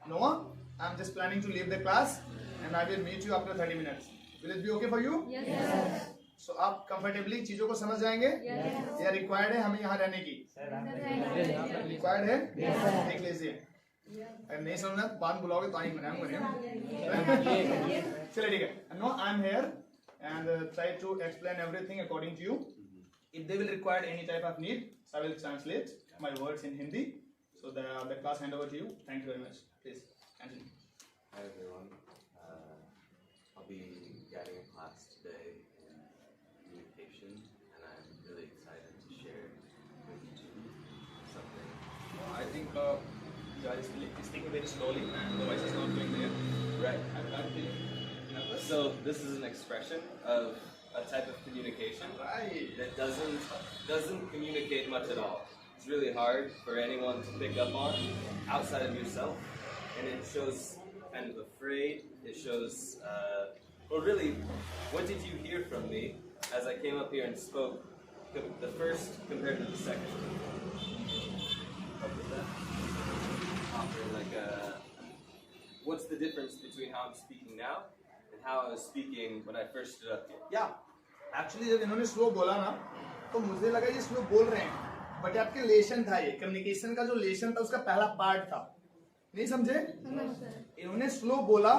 Noah, I'm just planning to leave the class and I will meet you after 30 minutes. Will it be okay for you? Yes. So आप comfortably चीजों को समझ जाएंगे? Yes. या required है हमें यहाँ रहने की? रिक्वायर्ड है? देख लीजिए। अगर नहीं समझना बाद बुलाओगे तो आई मनाऊंगा। चलिए ठीक है। No, I'm here and try to explain everything according to you. If they will require any type of need, I will translate my words in Hindi. So the class hand over to you. Thank you very much. Please continue. Hi everyone. I'll be guiding a class today in communication, and I'm really excited to share with you something. I think guys speaking very slowly and the voice is not going there. Right. I'm feeling nervous. So this is an expression of a type of communication Right. that doesn't communicate much at all. It's really hard for anyone to pick up on outside of yourself, and it shows kind of afraid. It shows, well, really, what did you hear from me as I came up here and spoke? The first compared to the second. What was that? Offer like what's the difference between how I'm speaking now and how I was speaking when I first stood up here? Yeah. Actually जब इन्होंने slow बोला ना तो मुझे लगा ये slow बोल रहे हैं बट आपके लेशन था ये कम्युनिकेशन का जो लेशन था उसका पहला पार्ट था नहीं समझे इन्होंने स्लो बोला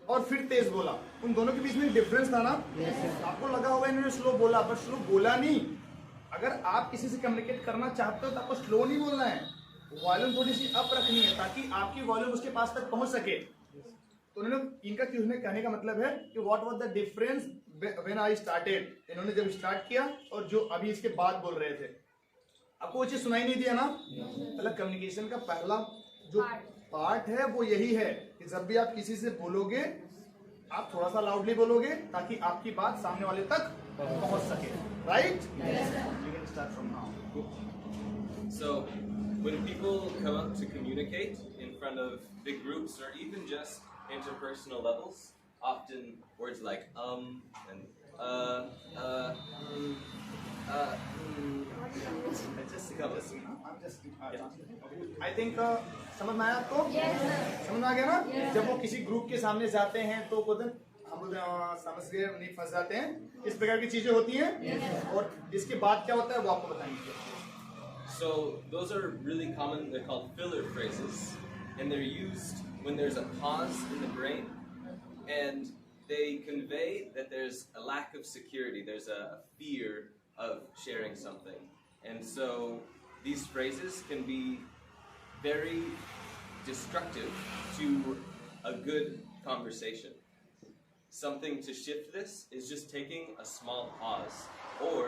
और फिर तेज बोला उन दोनों के बीच में डिफरेंस था ना आपको लगा होगा इन्होंने स्लो बोला पर स्लो बोला नहीं अगर आप किसी से कम्युनिकेट करना चाहते हो तो आपको स्लो नहीं बोलना है वॉल्यूम थोड़ी सी अप रखनी है ताकि आपकी वॉल्यूम उसके पास तक पहुंच सके तो उन्होंने इनका क्यों कहने का मतलब है कि what was the difference when I started इन्होंने जब स्टार्ट किया और जो अभी इसके बाद बोल रहे थे आपको वो चीज सुनाई नहीं दिया ना मतलब कम्युनिकेशन का पहला जो पार्ट है वो यही है कि जब भी आप किसी से बोलोगे आप थोड़ा सा लाउडली बोलोगे ताकि आपकी बात सामने वाले तक पहुंच सके right you can start from now So, when people come up to communicate in front of big groups or even just interpersonal levels, often words like and I think समझ में आया आपको समझ में आ गया ना जब वो किसी ग्रुप के सामने जाते हैं तो हम लोग समझ गए नहीं फंस जाते हैं इस प्रकार की चीजें होती हैं और इसके बाद क्या होता है वो आपको बताएंगे so those are really common. They're called filler phrases, and they're used when there's a pause in the brain, and they convey that there's a lack of security. There's a fear of sharing something, and so these phrases can be very destructive to a good conversation. Something to shift this is just taking a small pause or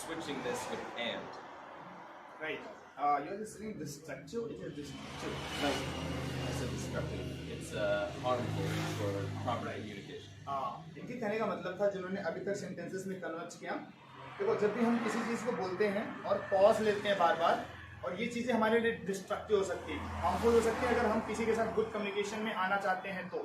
switching this with and. Right. You're just saying destructive. It is destructive. Right. I said destructive. It's harmful for proper communication. इनके कहने का मतलब था जिन्होंने अभी तक sentences में convert किया देखो जब भी हम किसी चीज को बोलते हैं और पॉज लेते हैं बार बार और ये चीजें हमारे लिए डिस्ट्रक्टिव हो सकती है हार्मफुल हो सकती है अगर हम किसी के साथ गुड कम्युनिकेशन में आना चाहते हैं तो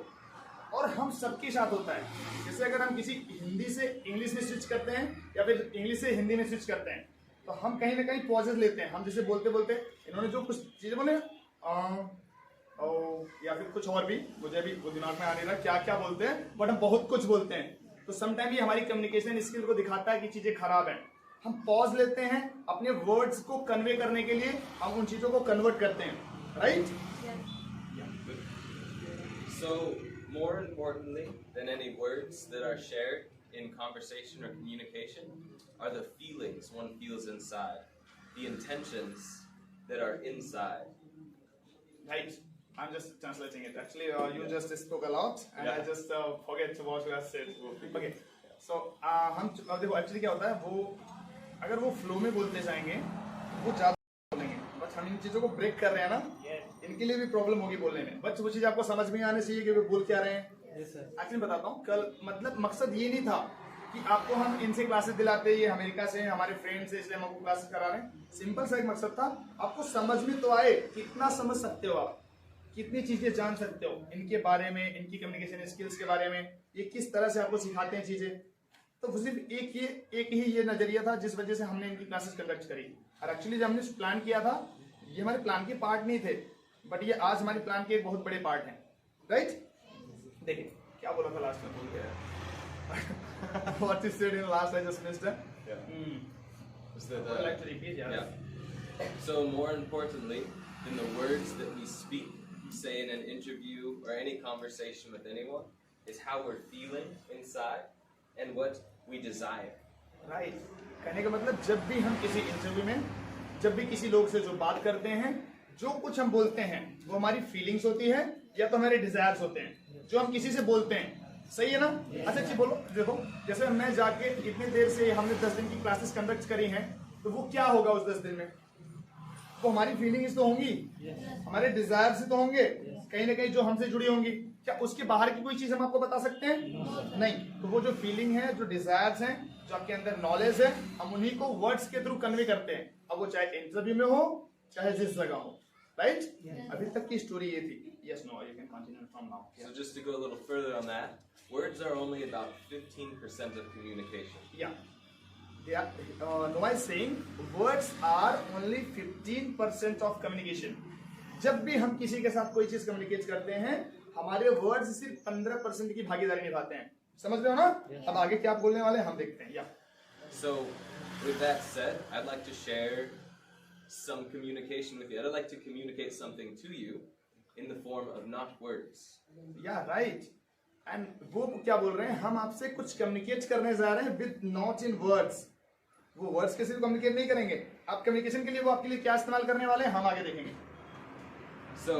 और हम सबके साथ होता है जैसे अगर हम किसी हिंदी से इंग्लिश में स्विच करते हैं या फिर इंग्लिश से हिंदी में स्विच करते हैं तो हम कहीं ना कहीं पॉजेस लेते हैं हम जैसे बोलते बोलते इन्होंने जो कुछ चीजें बोले या फिर कुछ और भी मुझे भी वो दिमाग में आ नहीं रहा क्या क्या बोलते हैं बट हम बहुत कुछ बोलते हैं तो समटाइम ये हमारी कम्युनिकेशन स्किल को दिखाता है कि चीजें खराब हैं हम पॉज लेते हैं अपने वर्ड्स को कन्वे करने के लिए हम उन चीजों को कन्वर्ट करते हैं right So, more importantly than any words that are shared in conversation or communication are the feelings one feels inside, the intentions that are inside. Right. I'm just translating it. Actually, you just spoke a lot, and I just forget what you have said. Okay. So, हम देखो actually क्या होता है वो अगर वो flow में बोलते जाएंगे वो ज्यादा बोलेंगे बट हम इन चीजों को ब्रेक कर रहे हैं ना इनके लिए भी प्रॉब्लम होगी बोलने में बट वो चीज आपको समझ में आने चाहिए कि वो बोल क्या रहे हैं एक्चुअली बताता हूँ कल मतलब मकसद ये नहीं था कि आपको हम इनसे क्लासेस दिलाते ये अमेरिका से हमारे फ्रेंड से इसलिए हम आपको क्लासेस करा रहे हैं सिंपल सा एक मकसद था आपको समझ में तो आए कितना समझ सकते हो आप कितनी चीजें जान सकते हो इनके बारे में इनकी कम्युनिकेशन स्किल्स के बारे में ये किस तरह से आपको सिखाते हैं चीजें तो सिर्फ एक ही ये नजरिया था जिस वजह से हमने इनकी क्लासेस कंडक्ट करी और एक्चुअली जब हमने प्लान किया था ये हमारे प्लान के पार्ट नहीं थे बट ये आज हमारी प्लान के एक बहुत बड़े पार्ट हैं, राइट? देखिए क्या बोला था लास्ट में, भूल गया। What you said in last I just missed it. Is that, I would like to repeat, yeah. yeah. So more importantly than the words that we speak, say in an interview or any conversation with anyone, is how we're feeling inside and what we desire. Right, कहने का मतलब जब भी हम किसी interview में, जब भी किसी लोग से जो बात करते हैं, जो कुछ हम बोलते हैं वो हमारी फीलिंग्स होती है या तो हमारे डिजायर्स होते हैं जो हम किसी से बोलते हैं, सही है ना? अच्छा जी बोलो, देखो जैसे मैं जाके इतनी देर से हमने 10 दिन की क्लासेस कंडक्ट करी हैं, तो वो क्या होगा उस 10 दिन में? वो हमारी फीलिंग्स तो होंगी, हमारे डिजायर्स तो होंगे, कहीं ना कहीं जो हमसे जुड़ी होंगी। क्या उसके बाहर की कोई चीज हम आपको बता सकते हैं? नहीं। तो वो जो फीलिंग है, जो डिजायर्स हैं, जो आपके अंदर नॉलेज है, हम उन्हीं को वर्ड्स के थ्रू कन्वे करते हैं, अब वो चाहे इंटरव्यू में हो चाहे जिस जगह हो, राइट? अभी तक की स्टोरी ये थी। Yes, no, you can continue from now. So just to go a little further on that, words are only about 15% of communication. Yeah. Noah is saying words are only 15% of communication. जब भी हम किसी के साथ कोई चीज communicate करते हैं, हमारे वर्ड्स सिर्फ 15% की भागीदारी निभाते हैं। समझ रहे हो ना? अब आगे क्या बोलने वाले हम देखते हैं। So with that said, I'd like to share some communication with you. I'd like to communicate something to you in the form of not words. Yeah, right. And वो क्या बोल रहे हैं? हम आपसे कुछ कम्युनिकेट करने जा रहे हैं with not in words. वो वर्ड्स के सिर्फ कम्युनिकेट नहीं करेंगे, आप कम्युनिकेशन के लिए वो आपके लिए क्या इस्तेमाल करने वाले हैं हम आगे देखेंगे। So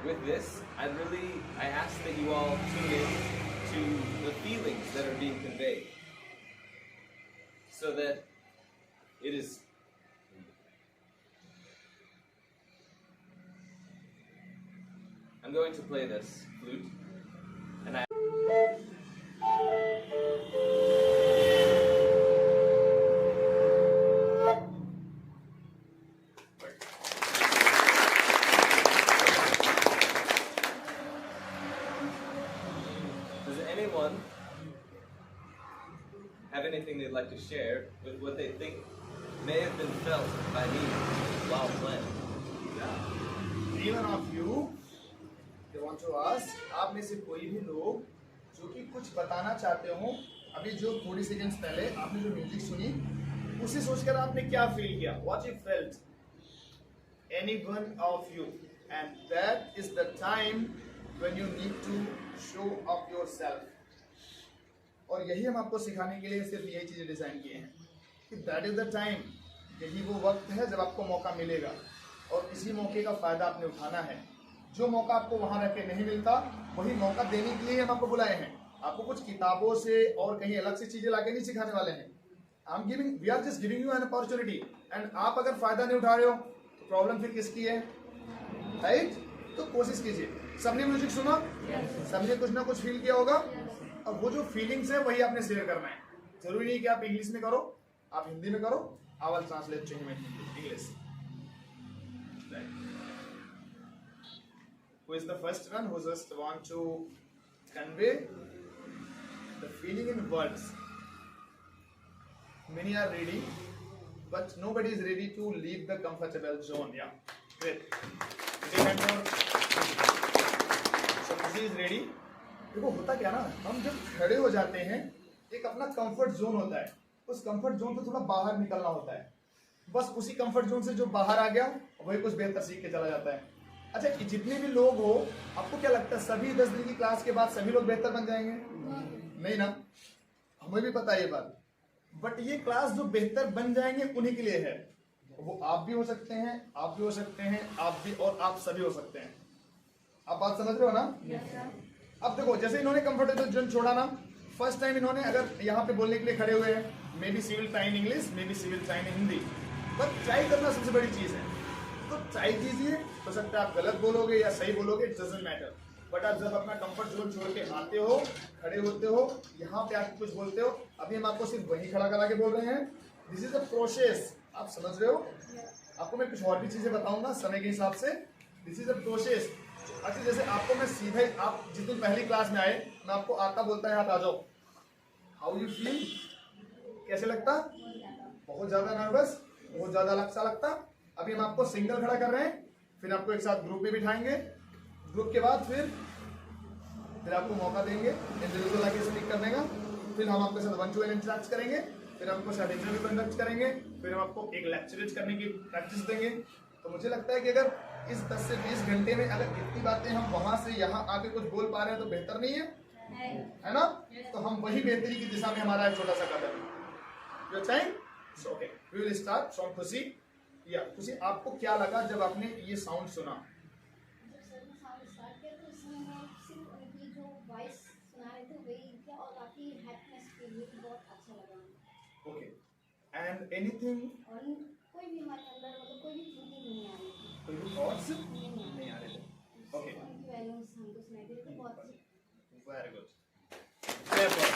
with this, I ask that you all tune in to the feelings that are being conveyed, so that it is. I'm going to play this flute, and I. Does anyone have anything they'd like to share with what they think may have been felt by me while playing? Even of you, they want to ask, आप में से कोई भी लोग जो कि कुछ बताना चाहते हो, अभी जो थोड़ी सेकंड्स पहले आपने जो म्यूजिक सुनी, उसे सोचकर आपने क्या फील किया? What you felt? Any one of you, and that is the time when you need to show up yourself. और यही हम आपको सिखाने के लिए सिर्फ यही चीजें डिजाइन किए हैं कि that is the time, यही वो वक्त है जब आपको मौका मिलेगा और इसी मौके का फायदा आपने उठाना है। जो मौका आपको वहां रह के नहीं मिलता, वही मौका देने के लिए हम आपको बुलाए हैं। आपको कुछ किताबों से और कहीं अलग से चीजें लाके नहीं सिखाने वाले हैं। we are just giving you an opportunity, and आप अगर फायदा नहीं उठा रहे हो तो प्रॉब्लम फिर किसकी है, राइट? तो कोशिश कीजिए। सबने म्यूजिक सुना, सबने कुछ ना कुछ फील किया होगा, और वो जो फीलिंग्स है वही आपने शेयर करना है। जरूरी नहीं कि आप इंग्लिश में करो, आप हिंदी में करो। I will translate to him in English. Who is the first one who just want to convey the feeling in words? Many are ready, but nobody is ready to leave the comfortable zone. Yeah, great. So Kushi is ready. देखो होता क्या ना, हम जब खड़े हो जाते हैं, एक अपना कंफर्ट जोन होता है, उस कंफर्ट जोन से थोड़ा बाहर निकलना होता है। बस उसी कंफर्ट जोन से जो बाहर आ गया वही कुछ बेहतर सीख के चला जाता है। अच्छा, जितने भी लोग हो, आपको क्या लगता है सभी 10 दिन की क्लास के बाद सभी लोग बेहतर बन जाएंगे? नहीं ना, हमें भी पता है ये बात। बट ये क्लास जो बेहतर बन जाएंगे उन्हीं के लिए है। वो आप भी हो सकते हैं, आप भी हो सकते हैं, आप भी, और आप सभी हो सकते हैं। आप बात समझ रहे हो ना? अब देखो, जैसे इन्होंने कंफर्टेबल जोन छोड़ा ना, फर्स्ट टाइम इन्होंने अगर यहाँ पे बोलने के लिए खड़े हुए हैं, maybe civil try in English, maybe civil try in Hindi, but try करना सबसे बड़ी चीज है। तो ट्राई कीजिए, हो सकता है आप गलत बोलोगे या सही बोलोगे, इट डजंट मैटर। बट आप जब अपना कंफर्ट जोन छोड़ के आते हो, खड़े होते हो, यहाँ पे आके कुछ बोलते हो, अभी हम आपको सिर्फ वही खड़ा करा के बोल रहे हैं। दिस इज अ प्रोसेस, आप समझ रहे हो? आपको मैं कुछ और भी चीजें बताऊंगा समय के हिसाब से। This is a process. अच्छा, जैसे आपको मैं सीधे, आप जिस दिन पहली क्लास में आए, मैं आपको आता बोलता है आप आ जाओ, हाउ यू फील? कैसे लगता? बहुत ज्यादा नर्वस, बहुत ज्यादा अच्छा लगता। अभी हम आपको सिंगल खड़ा कर रहे हैं, फिर आपको एक साथ ग्रुप में बिठाएंगे, ग्रुप के बाद फिर आपको मौका देंगे इंडिविजुअल आके स्पीक करने का, फिर हम आपके साथ 1-to-1 इंटरेक्ट करेंगे, फिर आपको साथ इंटरव्यू कंडक्ट करेंगे, फिर हम आपको एक लेक्चरेज करने की प्रैक्टिस देंगे। तो मुझे लगता है कि अगर इस 10 से 20 घंटे में अगर इतनी बातें हम वहां से यहाँ आके कुछ बोल पा रहे हैं तो बेहतर नहीं है ना? तो हम वही बेहतरी की दिशा में हमारा एक छोटा सा कदम है। Your time? So, okay. We will start from खुशी। या खुशी, आपको क्या लगा जब आपने ये साउंड सुना? Okay. And anything? कोई भी हमारे अंदर मतलब कोई भी थिंकिंग नहीं आ रही थी, कोई भी thoughts नहीं नहीं आ रहे थे? Okay. उनकी वैल्यूज हमको सुनाई दे रही थी बहुत अच्छी। Very good. Therefore,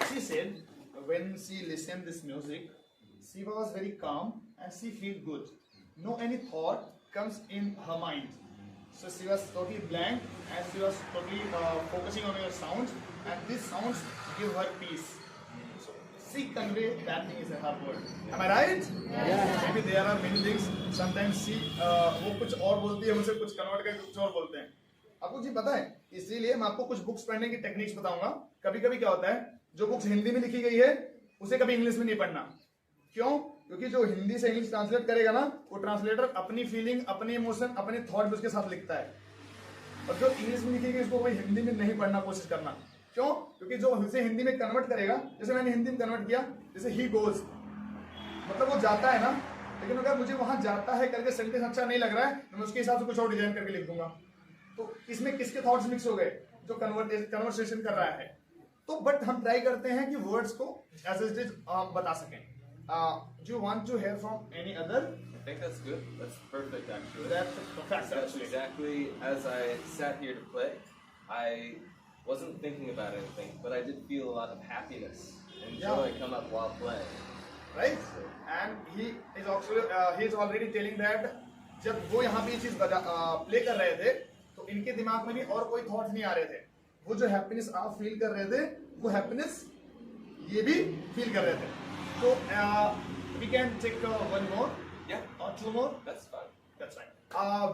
she said when she listened this music, she was very calm and she feel good. No any thought comes in her mind. So she was totally blank and she was totally focusing on your sounds, and these sounds give her peace. So she convey that thing is her word. Am I right? Yeah. Maybe there are many things. Sometimes she वो कुछ और बोलती है, मुझे कुछ convert करके कुछ और बोलते हैं। आपको जी पता है, इसीलिए मैं आपको कुछ बुक्स पढ़ने की टेक्निक्स बताऊंगा। कभी कभी क्या होता है, जो बुक्स हिंदी में लिखी गई है उसे कभी इंग्लिश में नहीं पढ़ना। क्यों? क्योंकि जो हिंदी से इंग्लिश ट्रांसलेट करेगा ना, वो ट्रांसलेटर अपनी फीलिंग, अपने इमोशन, अपने थॉट भी उसके साथ लिखता है, और जो इंग्लिश में लिखी गई उसको कोई हिंदी में नहीं पढ़ना कोशिश करना। क्यों? क्योंकि जो उसे हिंदी में कन्वर्ट करेगा, जैसे मैंने हिंदी में कन्वर्ट किया, जैसे ही गोज, मतलब वो जाता है ना, लेकिन अगर मुझे वहां जाता है करके सेंटेंस अच्छा नहीं लग रहा है तो मैं उसके हिसाब से कुछ और डिजाइन करके लिख दूंगा। तो इसमें किसके थॉट्स मिक्स हो गए? जो कन्वर्सेशन कर रहा है। तो बट हम ट्राई करते हैं कि वर्ड्स को एज इट इज बता सकें। Do you want to hear from any other? I think that's good. That's perfect, actually. That's perfect, That's actually. exactly as I sat here to play. I wasn't thinking about anything, but I did feel a lot of happiness and joy come up while playing. Right? And he is already telling that जब वो यहाँ पे ये चीज play कर रहे थे तो इनके दिमाग में भी और कोई थॉट नहीं आ रहे थे। वो जो हैप्पीनेस आप फील कर रहे थे, वो हैप्पीनेस ये भी फील कर रहे थे। तो we can take one more, Yeah, or two more. that's fine. That's right.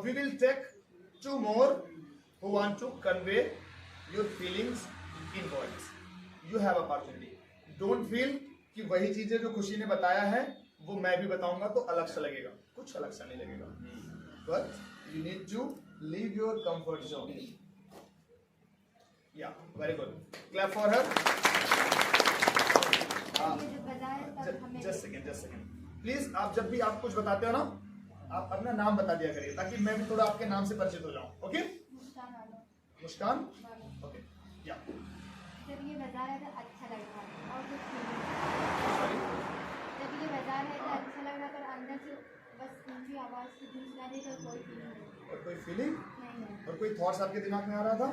We will take two more who want to convey your feelings in words. You have opportunity. Don't feel कि वही चीजें जो खुशी ने बताया है वो मैं भी बताऊंगा तो अलग सा लगेगा, कुछ अलग सा नहीं लगेगा। But you need to leave your comfort zone. Yeah, very good. Clap for her. ये जो बजाय तब हमें Just second. Please, आप जब भी आप कुछ बताते हो ना, आप अपना नाम बता दिया करिए ताकि मैं भी थोड़ा आपके नाम से परिचित हो जाऊं। ओके? मुस्कान वालों मुस्कान? वालों ओके। या। जब ये बजा रहे थे अच्छा लग रहा था और कुछ सॉरी। जब ये बजा रहे थे अच्छा लग रहा था और अंदर से बस उनकी आवाज की धुन सुना रही तो कोई फीलिंग नहीं और कोई फीलिंग नहीं और कोई थॉट्स आपके दिमाग में आ रहा था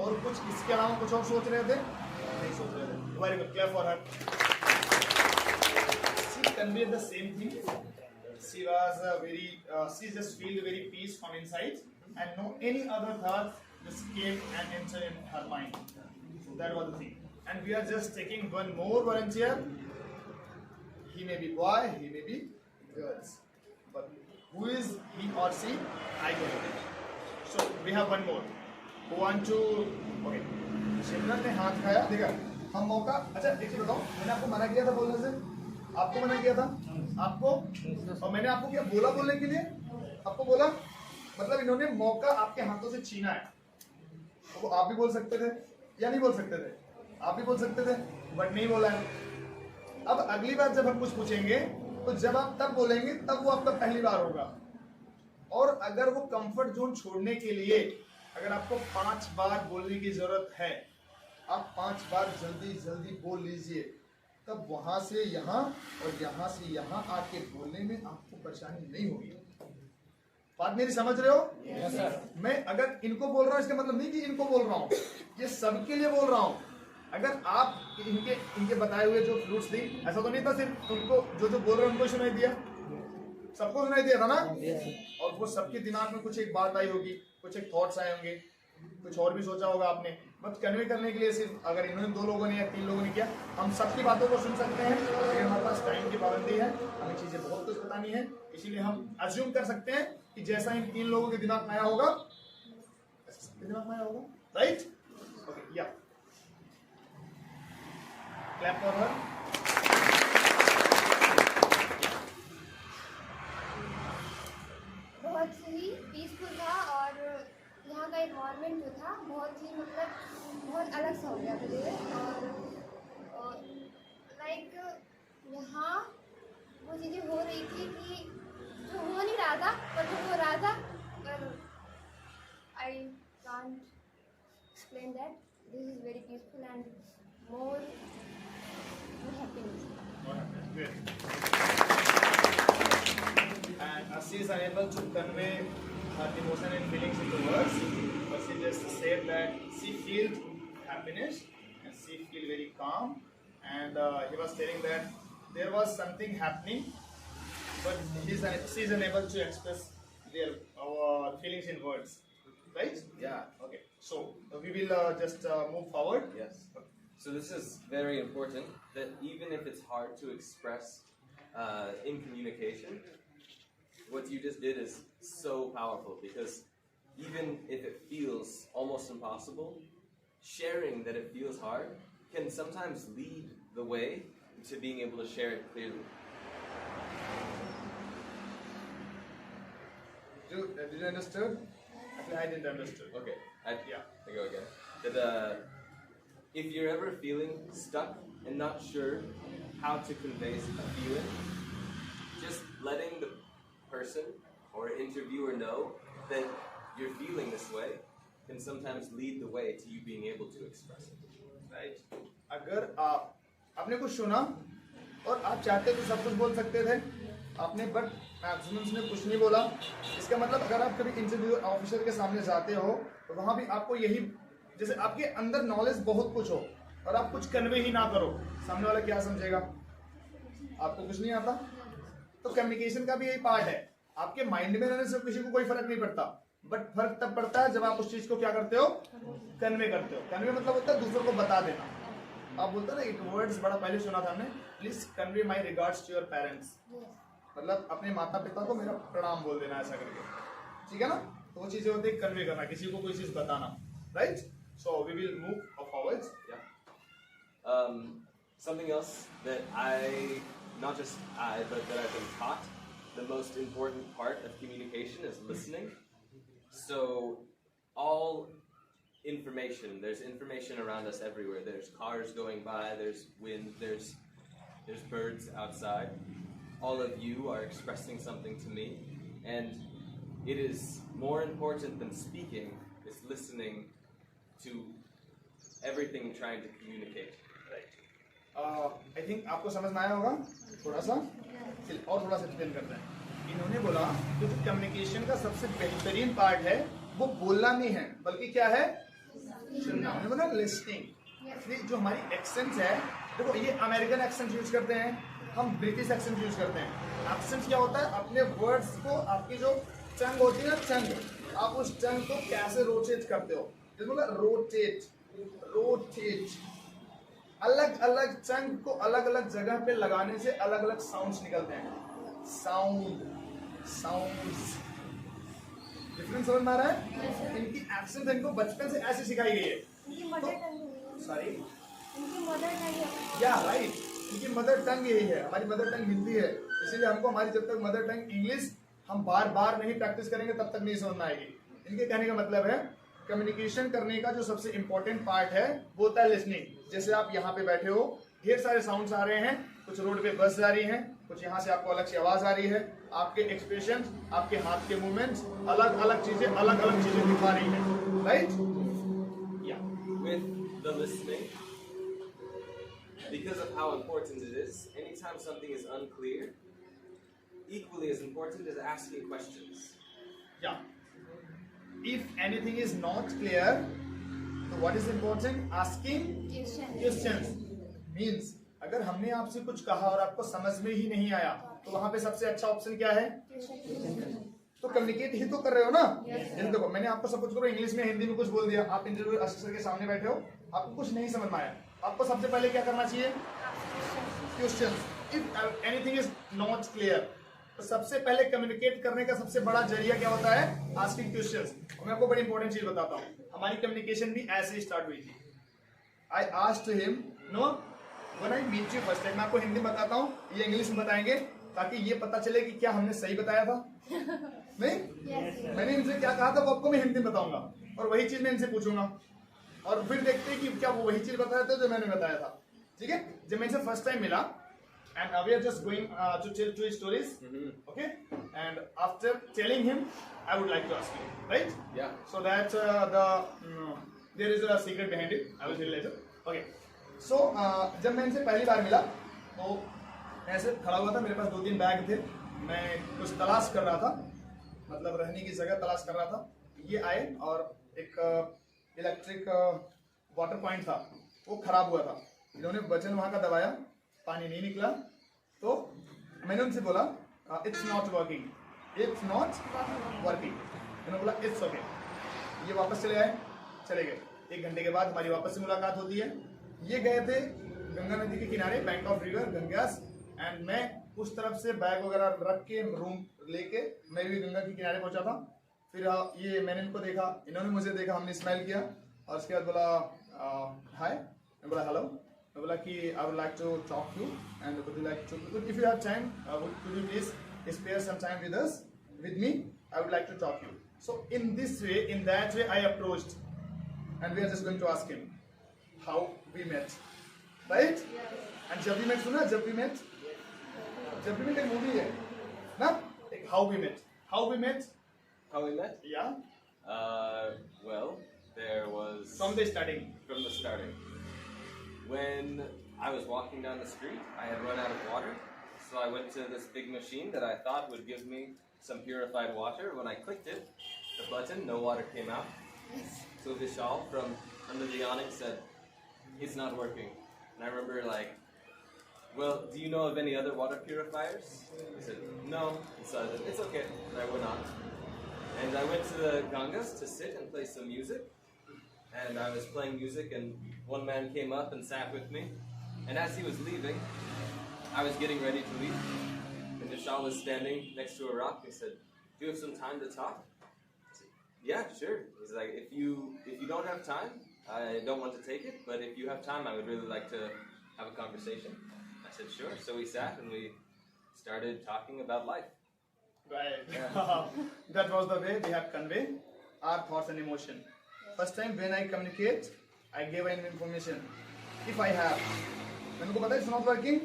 और कुछ इसके अलावा कुछ और सोच रहे थे? नहीं सोच रहे थे। Very good, clap for her. She conveyed the same thing. She was she just felt very peace from inside and no any other thoughts just came and entered in her mind. So that was the thing. And we are just taking one more volunteer. He may be boy, he may be girls. But who is he or she? I don't know. So we have one more. Who want to? Okay. सिमरन ने हाथ खाया, देखा हम मौका। अच्छा देखिए बताओ, मैंने आपको मना किया था बोलने से, आपको मना किया था आपको, और मैंने आपको क्या बोला बोलने के लिए? आपको बोला मतलब इन्होंने मौका आपके हाथों से छीना है। तो आप भी बोल सकते थे या नहीं बोल सकते थे? आप भी बोल सकते थे, बट नहीं बोला है। अब अगली बार जब हम कुछ पूछेंगे तो जब आप तब बोलेंगे तब वो आपका पहली बार होगा। और अगर वो कंफर्ट जोन छोड़ने के लिए अगर आपको 5 बार बोलने की जरूरत है, आप 5 बार जल्दी जल्दी बोल लीजिए, तब वहां से यहाँ और यहाँ से यहाँ आके बोलने में आपको परेशानी नहीं होगी। बात मेरी समझ रहे हो? Yes, sir. मैं अगर इनको बोल रहा हूँ इसका मतलब नहीं कि इनको बोल रहा हूँ, ये सबके लिए बोल रहा हूँ। अगर आप इनके बताए हुए जो फ्लूट्स थी, ऐसा तो नहीं था सिर्फ उनको जो बोल रहे हैं उनको सुनाई दिया, सबको सुनाई दिया था ना? और वो सबके दिमाग में कुछ एक बात आई होगी, कुछ एक थॉट्स आए होंगे, कुछ और भी सोचा होगा आपने, बट कन्वे करने के लिए सिर्फ अगर इन्होंने 2 लोगों ने या 3 लोगों ने किया, हम सबकी बातों को सुन सकते हैं, लेकिन हमारे पास टाइम की पाबंदी है, हमें चीजें बहुत कुछ बतानी है, इसीलिए हम अज्यूम कर सकते हैं कि जैसा इन 3 लोगों के दिमाग में आया होगा, दिमाग में आया होगा, राइट? ओके, या क्लैप फॉर हर। बहुत ही पीसफुल था और यहाँ का इन्वायरमेंट जो था बहुत ही मतलब बहुत अलग सा हो गया था धीरे, और लाइक यहाँ वो चीज़ें हो रही थी कि जो हो नहीं रहा था पर जो हो रहा था, पर I can't explain that this is very peaceful and more happiness. And she is unable to convey her emotion and feelings into words, but she just said that she felt happiness and she feel very calm, and he was telling that there was something happening, but she is unable to express their feelings in words, right? Yeah. Okay. So we will just move forward. Yes. So this is very important, that even if it's hard to express in communication, what you just did is so powerful, because even if it feels almost impossible, sharing that it feels hard can sometimes lead the way to being able to share it clearly. Did you understand? Actually, I didn't understand. Okay, I Yeah. go again. That if you're ever feeling stuck and not sure how to convey a feeling, just letting the person or interviewer know that you're feeling this way can sometimes lead the way to you being able to express it. Right. अगर आपने कुछ सुना और आप चाहते तो सब कुछ बोल सकते थे आपने, बट मैक्सिमम ने कुछ नहीं बोला। इसका मतलब अगर आप कभी इंटरव्यू ऑफिसर के सामने जाते हो तो वहां भी आपको यही, जैसे आपके अंदर नॉलेज बहुत कुछ हो और आप कुछ कन्वे ही ना करो, सामने वाला क्या समझेगा? आपको कुछ नहीं आता। तो कम्युनिकेशन का भी यही पार्ट है, आपके माइंड में रहने से किसी को कोई फर्क नहीं पड़ता, बट फर्क तब पड़ता है जब आप उस चीज को क्या करते हो, कन्वे करते हो। कन्वे मतलब होता है दूसरों को बता देना। आप बोलते हो ना, एक वर्ड्स बड़ा पहले सुना था हमने, please convey my regards to your parents, मतलब अपने माता पिता को मेरा प्रणाम बोल देना, ऐसा करके, ठीक है ना? तो वो चीजें होती है कन्वे करना, किसी को कोई चीज बताना, right? So we will move forward. Something else that not just I, but that I've been taught, the most important part of communication is listening. So all information, there's information around us everywhere. There's cars going by, there's wind, there's birds outside. All of you are expressing something to me, and it is more important than speaking, is listening to everything trying to communicate. I think आपको समझ में आया होगा थोड़ा सा, और थोड़ा सा एक्सप्लेन करते हैं। इन्होंने बोला कि जो कम्युनिकेशन का सबसे बेहतरीन पार्ट है वो बोलना नहीं है, बल्कि क्या है, सुनना। उन्होंने बोला लिसनिंग। जो हमारी एक्सेंट है, देखो ये अमेरिकन एक्सेंट यूज करते हैं, हम ब्रिटिश एक्सेंट यूज करते हैं। एक्सेंट क्या होता है, अपने वर्ड्स को, आपकी जो टंग होती है ना, टंग, आप उस टंग को कैसे रोटेट करते हो, बोला रोटेट, रोटेट। अलग अलग टंग को अलग अलग जगह पे लगाने से अलग अलग साउंड्स निकलते हैं। साउंड, साउंड्स, डिफरेंस समझ में आ रहा है? इनकी एक्सेंट इनको बचपन से ऐसे सिखाई गई है। सॉरी, या राइट, इनकी मदर टंग यही है। हमारी मदर टंग हिंदी है, इसीलिए हमको हमारी जब तक मदर टंग इंग्लिश हम बार बार नहीं प्रैक्टिस करेंगे तब तक नहीं समझ में आएगी। इनके कहने का मतलब है कम्युनिकेशन करने का जो सबसे इंपॉर्टेंट पार्ट है वो होता है लिसनिंग। जैसे आप यहाँ पे बैठे हो, ढेर सारे साउंड्स आ रहे हैं, कुछ रोड पे बस जा रही है, कुछ यहाँ से आपको अलग से आवाज आ रही है, आपके एक्सप्रेशन, आपके हाथ के मूवमेंट्स, अलग अलग चीजें दिखा रही है, राइट? या With the listening, because of how important it is, anytime something is unclear, equally as important is asking questions. Yeah. If anything is not clear, so what is important? Asking questions. Means अगर हमने आपसे कुछ कहा और आपको समझ में ही नहीं आया, तो वहां पे सबसे अच्छा ऑप्शन क्या है? तो कम्युनिकेट ही तो कर रहे हो ना। जैसे देखो मैंने आपको सब कुछ करो इंग्लिश में हिंदी में कुछ बोल दिया, आप इंटरव्यू असिस्टेंट के सामने बैठे हो, आपको कुछ नहीं समझ में आया, आपको सबसे पहले क्या करना चाहिए? Question. If anything is not clear, तो सबसे पहले कम्युनिकेट करने का सबसे बड़ा जरिया क्या होता है? Asking questions. और मैं आपको बड़ी इंपॉर्टेंट चीज बताता हूँ, हमारी कम्युनिकेशन भी ऐसे ही स्टार्ट हुई थी। I asked him no when I meet you first time. मैं आपको हिंदी में बताता हूँ, ये इंग्लिश में बताएंगे ताकि ये पता चले कि क्या हमने सही बताया था। नहीं मैंने इनसे क्या कहा था वो आपको मैं हिंदी में बताऊंगा, और वही चीज मैं इनसे पूछूंगा, और फिर देखते हैं कि क्या वो वही चीज बताया था जो मैंने बताया था। ठीक है, जब मैं इनसे फर्स्ट टाइम मिला, and we are just going to tell 2 stories. Okay, and after telling him I would like to ask you, right? Yeah. So that there is a secret behind it, I will tell you later. Okay, so जब मैं इनसे पहली बार मिला तो ऐसे खड़ा हुआ था, मेरे पास 2-3 बैग थे, मैं कुछ तलाश कर रहा था, मतलब रहने की जगह तलाश कर रहा था। ये आए और एक इलेक्ट्रिक वाटर पॉइंट था, वो खराब हुआ था, इन्होंने बटन वहां का दबाया, पानी नहीं निकला, तो मैंने उनसे बोला it's not working, it's not working. मैंने बोला इट्स ओके। ये वापस चले आए, चले गए। 1 घंटे के बाद हमारी वापस से मुलाकात होती है। ये गए थे गंगा नदी के किनारे, bank of river Gangas, and मैं उस तरफ से बैग वगैरह रख के रूम लेके मैं भी गंगा के किनारे पहुंचा था। फिर ये मैंने इनको देखा, इन्होंने मुझे देखा, हमने स्माइल किया, और उसके बाद बोला हाय, मैं बोला हेलो, मैं बोला कि I would like to talk you and would you like to, if you have time could you please spare some time with us, with me, I would like to talk you. So in this way, in that way I approached, and we are just going to ask him how we met, right? And जब we met सुना, जब we met एक movie है ना, एक how we met. How we met? Yeah, Well, there was from the starting. from the starting. When I was walking down the street, I had run out of water, so I went to this big machine that I thought would give me some purified water. When I clicked it, the button, no water came out. So Vishal from under the awning said, "It's not working." And I remember like, "Well, do you know of any other water purifiers?" I said, "No." And so I said, "It's okay." And I went on. And I went to the Gangas to sit and play some music. And I was playing music, and one man came up and sat with me. And as he was leaving, I was getting ready to leave. And Vishal was standing next to a rock. He said, "Do you have some time to talk?" I said, "Yeah, sure." He's like, if you don't have time, I don't want to take it. But if you have time, I would really like to have a conversation. I said, "Sure." So we sat and we started talking about life. Right. That was the way we have convey our thoughts and emotion. First time when I communicate, I give an information. If I have, मैंने को पता है it's not working,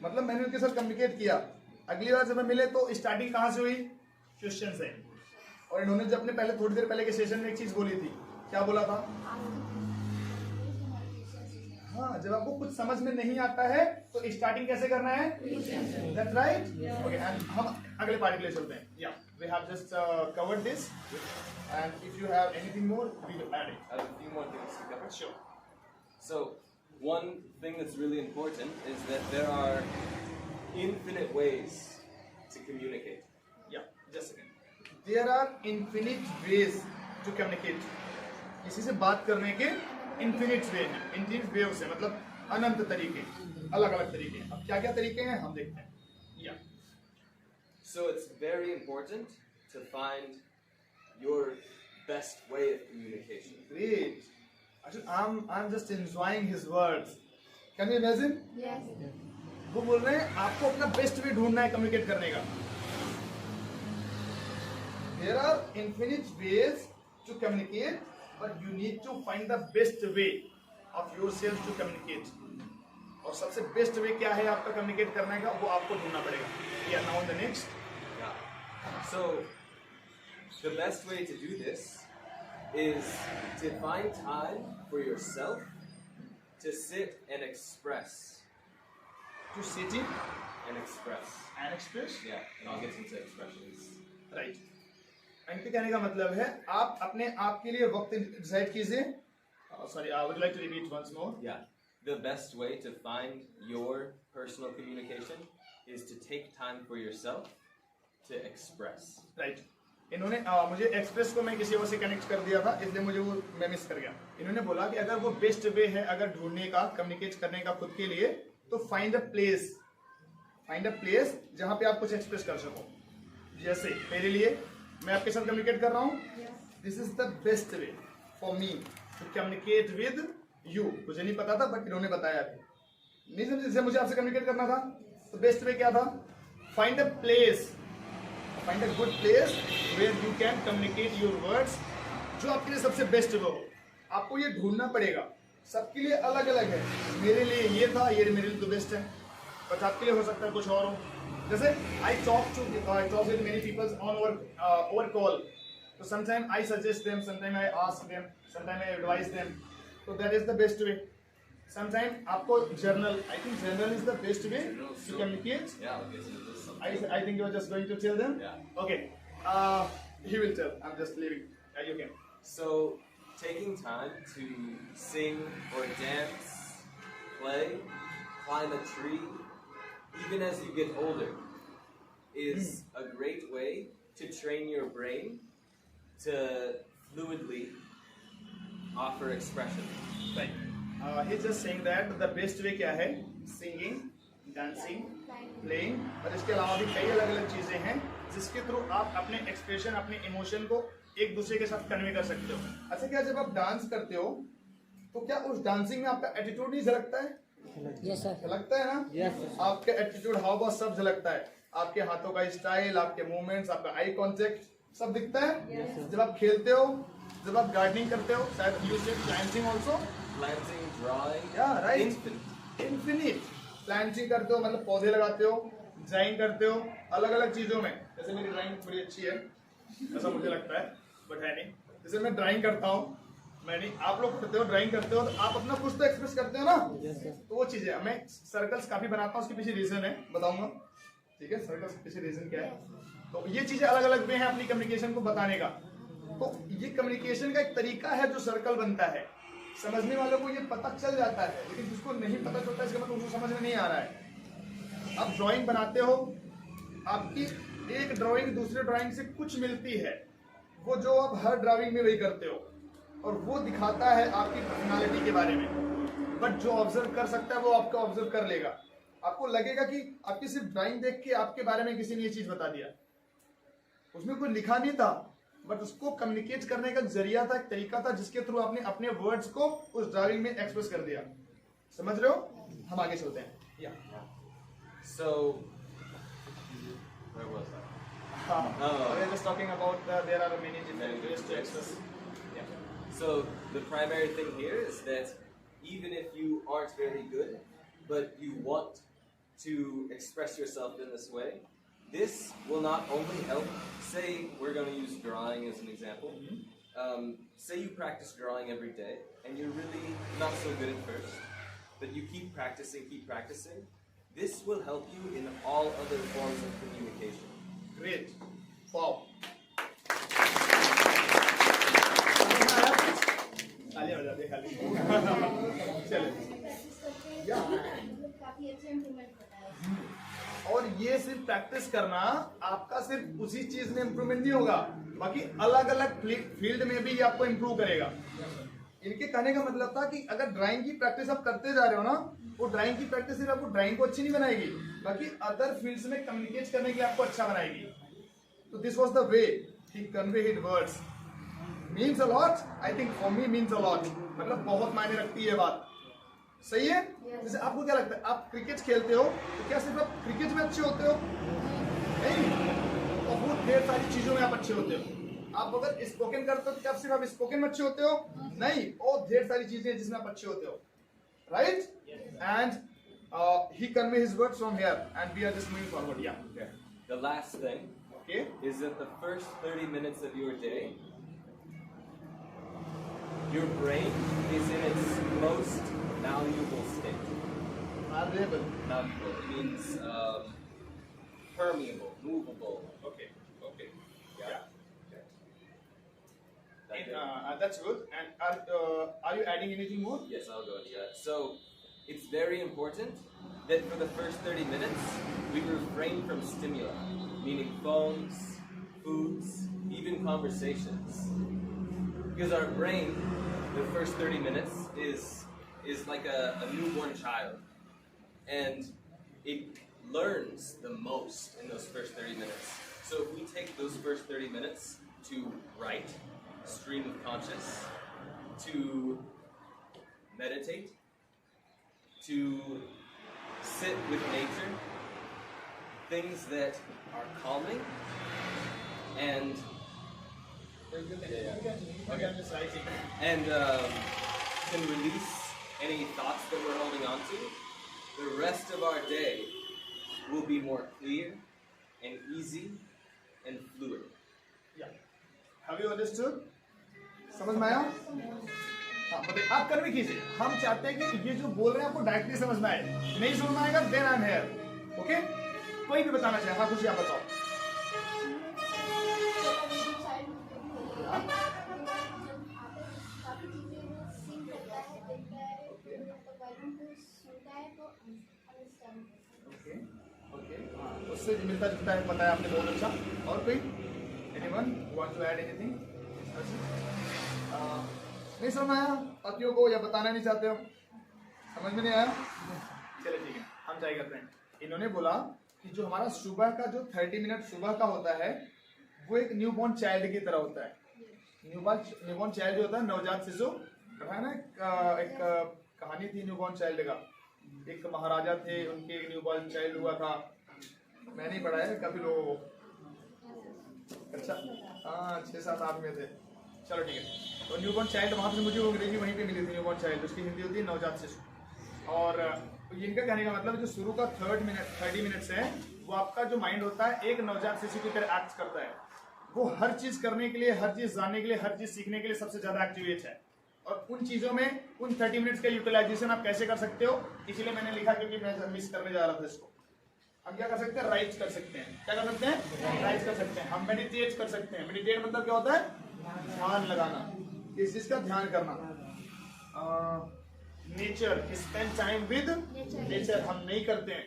मतलब मैंने उनके साथ communicate किया। अगली बार जब मैं मिले तो स्टार्टिंग कहाँ से हुई? क्वेश्चन से। और इन्होंने जब अपने पहले थोड़ी देर पहले के सेशन में एक चीज बोली थी, क्या बोला था? हाँ, जब आपको कुछ समझ में नहीं आता है तो स्टार्टिंग कैसे करना है? That's right. Okay, and हम अगले पार्ट के लिए चलते हैं. Yeah, we have just covered this, and if you have anything more, we will add it. I have a few more things to cover. Sure. So, one thing that's really important is that there are infinite ways to communicate. Yeah, just a second. There are infinite ways to communicate. किसी से बात करने के infinite way हैं. Infinite ways है मतलब अनंत तरीके, अलग-अलग तरीके. अब क्या-क्या तरीके हैं हम देखते हैं. Yeah. So it's very important to find your best way of communication. Great. Actually, I'm just enjoying his words. Can you imagine? Yes. वो बोल रहे हैं आपको अपना बेस्ट वे ढूंढना है कम्युनिकेट करने का. There are infinite ways to communicate, but you need to find the best way of yourself to communicate. और सबसे बेस्ट वे क्या है आपका कम्युनिकेट करने का, वो आपको ढूंढना पड़ेगा. Yeah, now the next. Yeah. So the best way to do this is to find time for yourself to sit and express. To sitting And express. and express. Yeah, and I'll get into expressions. Right. इनके कहने का मतलब है आप अपने आप के लिए वक्त डिसाइड कीजिए. Sorry, I would like to repeat once more. Yeah. The best way to find your personal communication is to take time for yourself to express. Right इन्होंने मुझे एक्सप्रेस को मैं किसी और से कनेक्ट कर दिया था, इसलिए मुझे वो मैं मिस कर गया। इन्होंने बोला कि अगर वो बेस्ट वे है अगर ढूंढने का, कम्युनिकेट करने का खुद के लिए, तो फाइंड अ प्लेस जहां पे आप कुछ एक्सप्रेस कर सको। जैसे मेरे लिए मैं आपके साथ कम्युनिकेट कर रहा हूँ, this is the best way for me to communicate with you. मुझे नहीं पता था बट इन्होंने बताया अभी, नहीं समझे? जैसे मुझे आपसे कम्युनिकेट करना था तो बेस्ट वे क्या था? Find a good place where you can communicate your words, जो आपके लिए सबसे बेस्ट वे हो। आपको ये ढूंढना पड़ेगा, सबके लिए अलग अलग है। मेरे लिए ये था, ये मेरे लिए तो बेस्ट है, बट आपके लिए हो सकता है कुछ और हो। जैसे I talk with many peoples on over call, तो sometime I suggest them, sometime I ask them, sometime I advice them, तो that is the best way. Sometime आपको journal, I think journal is the best way to communicate. Yeah, okay, so this is something. I think you are just going to tell them? Yeah. Okay. He will tell. I'm just leaving. You can. So, taking time to sing or dance, play, climb a tree, even as you get older, is a great way to train your brain to fluidly offer expression. Right. He's just saying that the best way क्या है? Singing, dancing, playing, और इसके अलावा भी कई अलग अलग चीजें हैं जिसके थ्रू आप अपने एक्सप्रेशन, अपने इमोशन को एक दूसरे के साथ कन्वे कर सकते हो। अच्छा, क्या जब आप डांस करते हो तो क्या उस डांसिंग में आपका एटीट्यूड नहीं झलकता है? Yes, sir. झलकता है ना? Yes, sir. आपके एटीट्यूड, हाव भाव सब झलकता है। आपके हाथों का स्टाइल, आपके मूवमेंट्स, आपका आई कॉन्टेक्ट सब दिखता है। जब आप खेलते हो, जब आप गार्डनिंग करते हो, शायद यू से planting also, Planting, drawing, right, infinite. Infinite planting करते हो, मतलब पौधे लगाते हो, ड्राइंग करते हो अलग अलग चीजों में। जैसे मेरी ड्राइंग बड़ी अच्छी है, ऐसा मुझे लगता है, बट है नहीं। जैसे मैं ड्राइंग करता हूँ, मैं नहीं, आप लोग करते हो, ड्राइंग करते हो, तो आप अपना कुछ तो एक्सप्रेस करते हो ना। Yes, sir. तो वो चीजें, मैं सर्कल्स काफी बनाता हूँ, उसके पीछे रीजन है, बताऊंगा। ठीक है, सर्कल्स के पीछे रीजन क्या है, तो ये चीजें अलग अलग वे हैं अपनी कम्युनिकेशन को बताने का। तो ये कम्युनिकेशन का एक तरीका है जो सर्कल बनता है। समझने वालों को ये पता चल जाता है, लेकिन जिसको नहीं पता चलता इसका मतलब उसको समझ में नहीं आ रहा है। आप ड्राइंग बनाते हो, आपकी एक ड्राइंग दूसरे ड्राइंग से कुछ मिलती है, वो जो आप हर ड्राइंग में वही करते हो, और वो दिखाता है आपकी पर्सनालिटी के बारे में। बट जो ऑब्जर्व कर सकता है वो आपका ऑब्जर्व कर लेगा। आपको लगेगा कि आपकी सिर्फ ड्राइंग देख के आपके बारे में किसी ने ये चीज बता दिया, उसमें कोई लिखा नहीं था, बट उसको कम्युनिकेट करने का जरिया था, एक तरीका था जिसके थ्रू आपने अपने वर्ड्स को उस ड्राइंग में एक्सप्रेस कर दिया। समझ रहे हो? हम आगे चलते हैं। So, where was I? We are just talking about there are many different ways to express. Yeah. So the primary thing here is that even if you aren't very good, but you want to express yourself in this way, this will not only help. Say we're going to use drawing as an example. Say you practice drawing every day, and you're really not so good at first, but you keep practicing. This will help you in all other forms of communication. Great. Wow. खाली हो जाते खाली। चलो। काफी अच्छा improvement होता है। और ये सिर्फ प्रैक्टिस करना आपका सिर्फ उसी चीज में इम्प्रूवमेंट नहीं होगा, बाकी अलग अलग फील्ड में भी ये आपको इम्प्रूव करेगा। इनके कहने का मतलब था कि अगर ड्राइंग की प्रैक्टिस आप करते जा रहे हो ना, वो ड्राइंग की प्रैक्टिस सिर्फ आपको ड्राइंग को अच्छी नहीं बनाएगी, बाकी अदर फील्ड्स में कम्युनिकेट करने के लिए आपको अच्छा बनाएगी। तो this was the way he convey his words. Means a lot, I think for me means a lot, मतलब बहुत मायने रखती है बात। सही है? जैसे आपको क्या लगता है, आप क्रिकेट खेलते हो तो क्या सिर्फ आप क्रिकेट में अच्छे होते हो? नहीं, बहुत ढेर सारी चीजों में आप अच्छे होते हो। आप अगर स्पोकन करते हो तो क्या सिर्फ आप स्पोकन में अच्छे होते हो? नहीं, और ढेर सारी चीजें हैं जिसमें आप अच्छे होते हो, right? And he convey his words from here and we are just moving forward. Yeah. Okay. The last thing Okay. is that the first 30 minutes of your day, your brain is in its most malleable state. Malleable. Malleable. It means permeable, movable. Okay. Okay. Yeah. That's good. And are you adding anything more? Yes, I'll go into that. So, it's very important that for the first 30 minutes, we refrain from stimuli. meaning phones, foods, even conversations. Because our brain, the first 30 minutes, is like a newborn child. And it learns the most in those first 30 minutes. So if we take those first 30 minutes to write, stream of conscious, to meditate, to sit with nature, things that are calming, and and can release any thoughts that we're holding on to, the rest of our day will be more clear and easy and fluid. Yeah. Have you understood? समझ में आया? हाँ, बताइए आप कर भी कीजिए। हम चाहते हैं कि ये जो बोल रहे हैं आपको डायरेक्टली समझ में आए। नहीं समझ में आएगा then I am here. Okay? कोई भी बताना चाहे, हाँ खुशी आप बताओ। उससे मिलता जुलता है, बताया आपने बहुत अच्छा। और कोई? Anyone want to add anything? नहीं समझ में आया बाकियों को या बताना नहीं चाहते हो? समझ में नहीं आया? चलिए ठीक है, हम ट्राई करते हैं। इन्होंने बोला कि जो हमारा सुबह का जो 30 मिनट सुबह का होता है वो एक न्यूबॉर्न चाइल्ड की तरह होता है। न्यूबॉर्न चाइल्ड जो होता है नवजात शिशु, है ना, एक कहानी थी न्यूबॉर्न चाइल्ड का। एक महाराजा थे, उनके एक न्यूबॉर्न चाइल्ड हुआ था। मैं नहीं पढ़ा है, काफी लोग अच्छा हाँ 6-7 आदमी थे। चलो ठीक है। तो न्यूबॉर्न चाइल्ड वहाँ पे मुझे वो अंग्रेजी वहीं पे मिली थी। न्यूबॉर्न चाइल्ड उसकी हिंदी होती है नवजात शिशु। और इनका कहने का मतलब जो शुरू का 30 मिनट्स है वो आपका जो माइंड होता है एक नवजात शिशु की तरह एक्ट करता है। वो हर चीज करने के लिए, हर चीज जानने के लिए, हर चीज सीखने के लिए सबसे ज्यादा एक्टिवेट है। और उन चीजों में उन 30 मिनट्स का यूटिलाइजेशन आप कैसे कर सकते हो, इसीलिए मैंने लिखा क्योंकि मैं मिस करने जा रहा था इसको। हम क्या कर सकते हैं? राइट कर सकते हैं। क्या कर सकते हैं? राइट कर सकते हैं। हम मेडिटेट कर सकते हैं। मेडिटेट मतलब क्या होता है? ध्यान लगाना, किस चीज का ध्यान करना। Nature, spend time with nature हम नहीं करते हैं।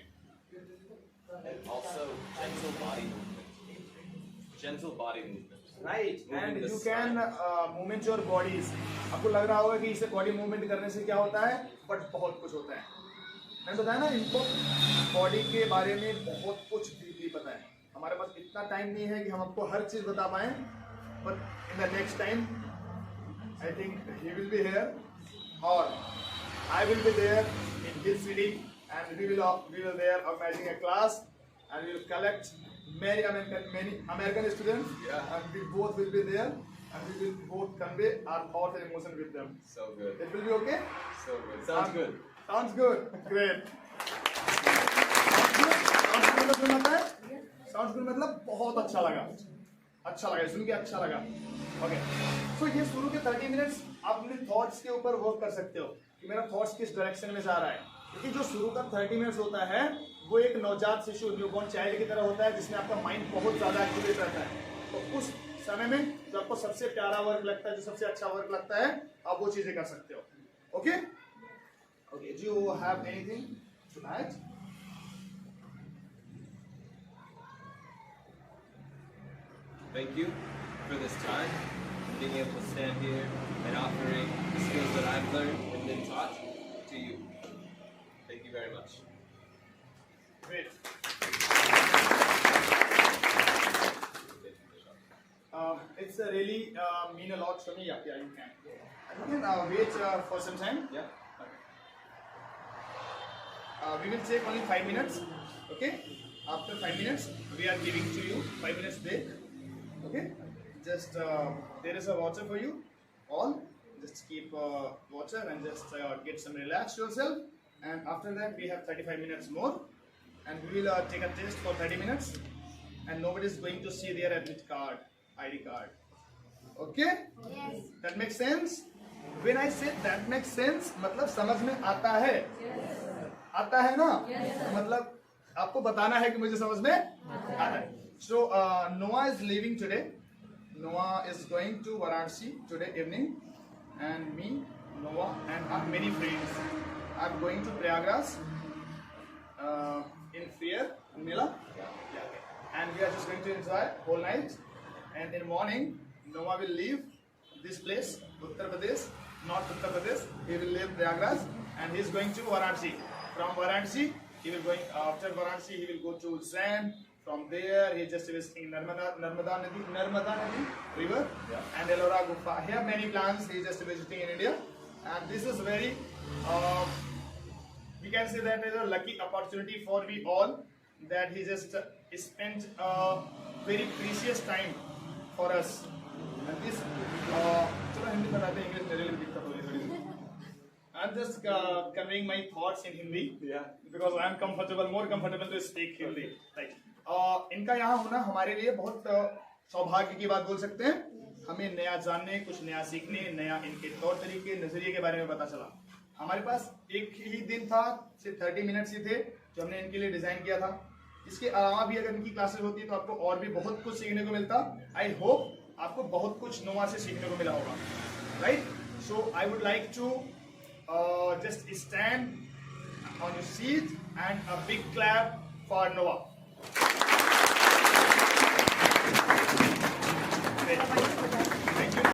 And also gentle body movement. Gentle body movement. Right, Moving and the you can spine. Movement your bodies. आपको लग रहा होगा कि इसे बॉडी मूवमेंट करने से क्या होता है, बट बहुत कुछ होता है। मैंने बताया ना इनको बॉडी के बारे में बहुत कुछ डीपली पता है। हमारे पास इतना टाइम नहीं है कि हम आपको हर चीज बता पाए, but in the next time I think he will be here और I will be there in his city and we will there organizing a class and we will collect many American students, and we both will be there, and we will both convey our thoughts and emotions with them. So good. It will be okay? So good. Sounds good. Sounds good. Great. Sounds good मतलब बहुत अच्छा लगा, सुन के अच्छा लगा। Okay. So ये शुरू के 30 मिनट्स आप अपने थॉट्स के ऊपर वर्क कर सकते हो कि मेरा थॉट्स किस डायरेक्शन में जा रहा है, क्योंकि जो शुरू का 30 मिनट्स होता है वो एक नवजात शिशु न्यूबॉर्न चाइल्ड की तरह होता है जिसमें आपका माइंड बहुत ज्यादा एक्टिवेट रहता है। तो उस समय में जो आपको सबसे प्यारा वर्क लगता है, जो सबसे अच्छा वर्क लगता है, आप वो चीजें कर सकते हो। Okay okay, do you have anything to add? Thank you for this time, being able to stand here and offering the skills that I've learned and been taught to you. Thank you very much. Great. It's really mean a lot for me. Yeah, you can. You can wait for some time. Yeah. We will take only 5 minutes. Okay. After 5 minutes, we are giving to you 5 minutes break. Okay. Just there is a voucher for you all. Just keep water and just get some relax yourself. And after that, we have 35 minutes more. And we will take a test for 30 minutes. And nobody is going to see their admit card, ID card. Okay? Yes. That makes sense? When I say that makes sense, मतलब समझ में आता है? आता है ना? मतलब आपको बताना है कि मुझे समझ में आता है। So Noah is leaving today. Noah is going to Varanasi today evening, and me, Noah, and our many friends are going to Prayagraj in fair Mela. Yeah. and we are just going to enjoy whole night. And in morning, Noah will leave this place, Uttar Pradesh, not Uttar Pradesh. He will leave Prayagraj, and he is going to Varanasi. From Varanasi, he will going after Varanasi. He will go to Zen. From there, he just visiting Narmada Nadi river, and Ellora Gufa. He have many plans. He is just visiting in India, and this is very. We can say that is a lucky opportunity for we all, that he just spent a very precious time for us. And this, चलो हिंदी बताते हैं, English मेरे लिए दिक्कत होगी थोड़ी. I'm just conveying my thoughts in Hindi, because I am more comfortable to speak Hindi. Like, इनका यहाँ होना हमारे लिए बहुत सौभाग्य की बात बोल सकते हैं. हमें नया जानने, कुछ नया सीखने, नया इनके तौर तरीके, नजरिए के बारे में पता चला. हमारे पास एक ही दिन था, सिर्फ 30 मिनट्स ही थे जो हमने इनके लिए डिजाइन किया था. इसके अलावा भी अगर इनकी क्लासेस होती तो आपको और भी बहुत कुछ सीखने को मिलता. आई होप आपको बहुत कुछ नोवा से सीखने को मिला होगा, right? So I would like to just stand on your seat and a big clap for Nova.